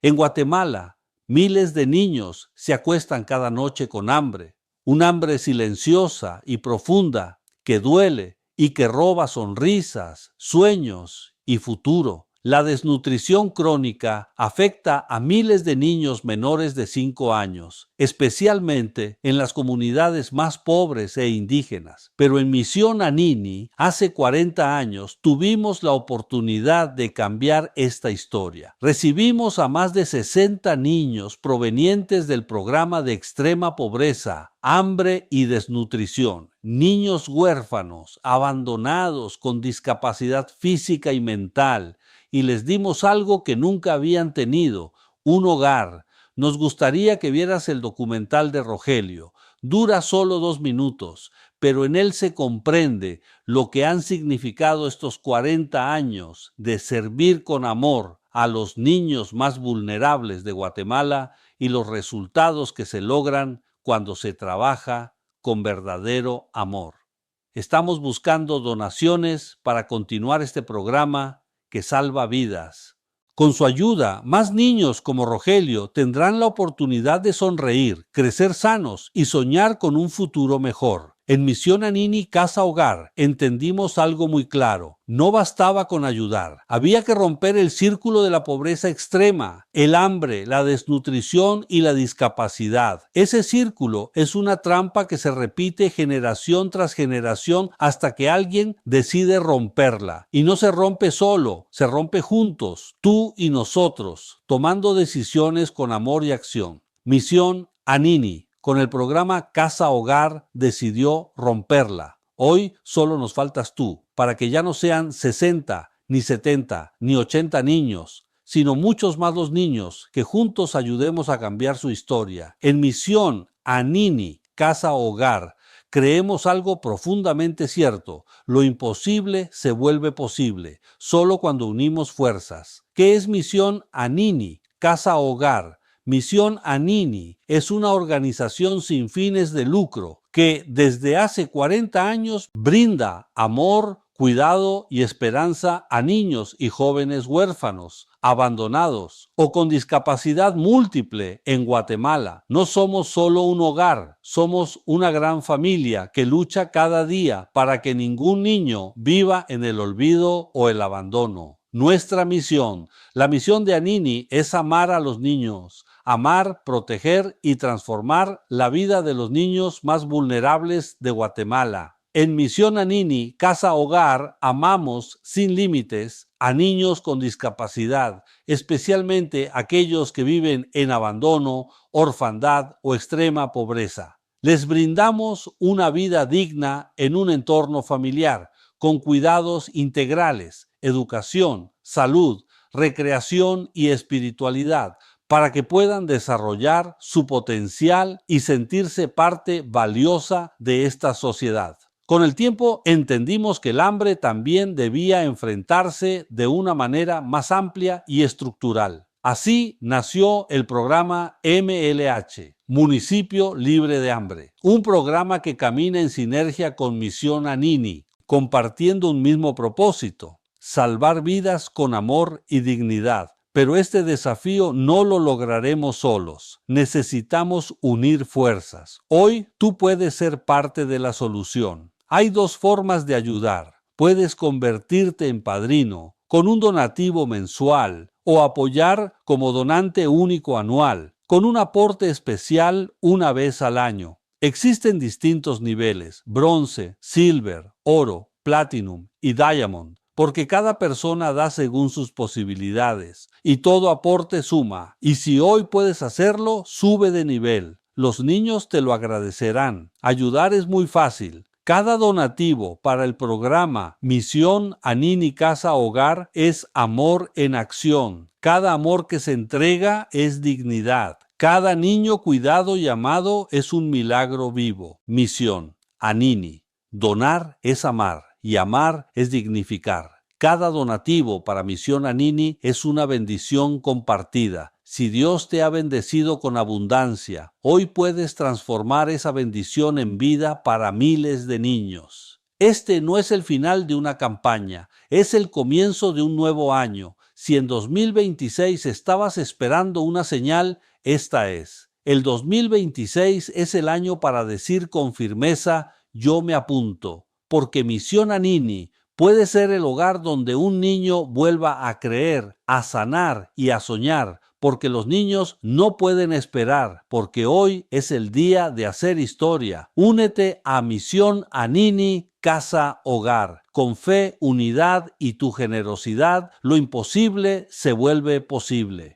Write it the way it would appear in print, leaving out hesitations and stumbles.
En Guatemala, miles de niños se acuestan cada noche con hambre, un hambre silenciosa y profunda que duele y que roba sonrisas, sueños y futuro. La desnutrición crónica afecta a miles de niños menores de 5 años, especialmente en las comunidades más pobres e indígenas. Pero en Misión Anini, hace 40 años, tuvimos la oportunidad de cambiar esta historia. Recibimos a más de 60 niños provenientes del programa de extrema pobreza, hambre y desnutrición, niños huérfanos, abandonados, con discapacidad física y mental, y les dimos algo que nunca habían tenido, un hogar. Nos gustaría que vieras el documental de Rogelio. Dura solo 2 minutos, pero en él se comprende lo que han significado estos 40 años de servir con amor a los niños más vulnerables de Guatemala y los resultados que se logran cuando se trabaja con verdadero amor. Estamos buscando donaciones para continuar este programa que salva vidas. Con su ayuda, más niños como Rogelio tendrán la oportunidad de sonreír, crecer sanos y soñar con un futuro mejor. En Misión Anini Casa Hogar entendimos algo muy claro. No bastaba con ayudar. Había que romper el círculo de la pobreza extrema, el hambre, la desnutrición y la discapacidad. Ese círculo es una trampa que se repite generación tras generación hasta que alguien decide romperla. Y no se rompe solo, se rompe juntos, tú y nosotros, tomando decisiones con amor y acción. Misión Anini, con el programa Casa Hogar, decidió romperla. Hoy solo nos faltas tú, para que ya no sean 60, ni 70, ni 80 niños, sino muchos más los niños que juntos ayudemos a cambiar su historia. En Misión Anini Casa Hogar creemos algo profundamente cierto: lo imposible se vuelve posible, solo cuando unimos fuerzas. ¿Qué es Misión Anini Casa Hogar? Misión Anini es una organización sin fines de lucro que desde hace 40 años brinda amor, cuidado y esperanza a niños y jóvenes huérfanos, abandonados o con discapacidad múltiple en Guatemala. No somos solo un hogar, somos una gran familia que lucha cada día para que ningún niño viva en el olvido o el abandono. Nuestra misión, la misión de Anini, es amar a los niños, amar, proteger y transformar la vida de los niños más vulnerables de Guatemala. En Misión Anini Casa Hogar amamos sin límites a niños con discapacidad, especialmente aquellos que viven en abandono, orfandad o extrema pobreza. Les brindamos una vida digna en un entorno familiar, con cuidados integrales, educación, salud, recreación y espiritualidad, para que puedan desarrollar su potencial y sentirse parte valiosa de esta sociedad. Con el tiempo entendimos que el hambre también debía enfrentarse de una manera más amplia y estructural. Así nació el programa MLH, Municipio Libre de Hambre, un programa que camina en sinergia con Misión Anini, compartiendo un mismo propósito: salvar vidas con amor y dignidad. Pero este desafío no lo lograremos solos. Necesitamos unir fuerzas. Hoy tú puedes ser parte de la solución. Hay 2 formas de ayudar. Puedes convertirte en padrino con un donativo mensual o apoyar como donante único anual, con un aporte especial una vez al año. Existen distintos niveles: bronce, silver, oro, platinum y diamond, porque cada persona da según sus posibilidades y todo aporte suma. Y si hoy puedes hacerlo, sube de nivel. Los niños te lo agradecerán. Ayudar es muy fácil. Cada donativo para el programa Misión Anini Casa Hogar es amor en acción. Cada amor que se entrega es dignidad. Cada niño cuidado y amado es un milagro vivo. Misión Anini. Donar es amar y amar es dignificar. Cada donativo para Misión Anini es una bendición compartida. Si Dios te ha bendecido con abundancia, hoy puedes transformar esa bendición en vida para miles de niños. Este no es el final de una campaña, es el comienzo de un nuevo año. Si en 2026 estabas esperando una señal, esta es. El 2026 es el año para decir con firmeza, yo me apunto, porque Misión Anini puede ser el hogar donde un niño vuelva a creer, a sanar y a soñar, porque los niños no pueden esperar, porque hoy es el día de hacer historia. Únete a Misión Anini Casa Hogar. Con fe, unidad y tu generosidad, lo imposible se vuelve posible.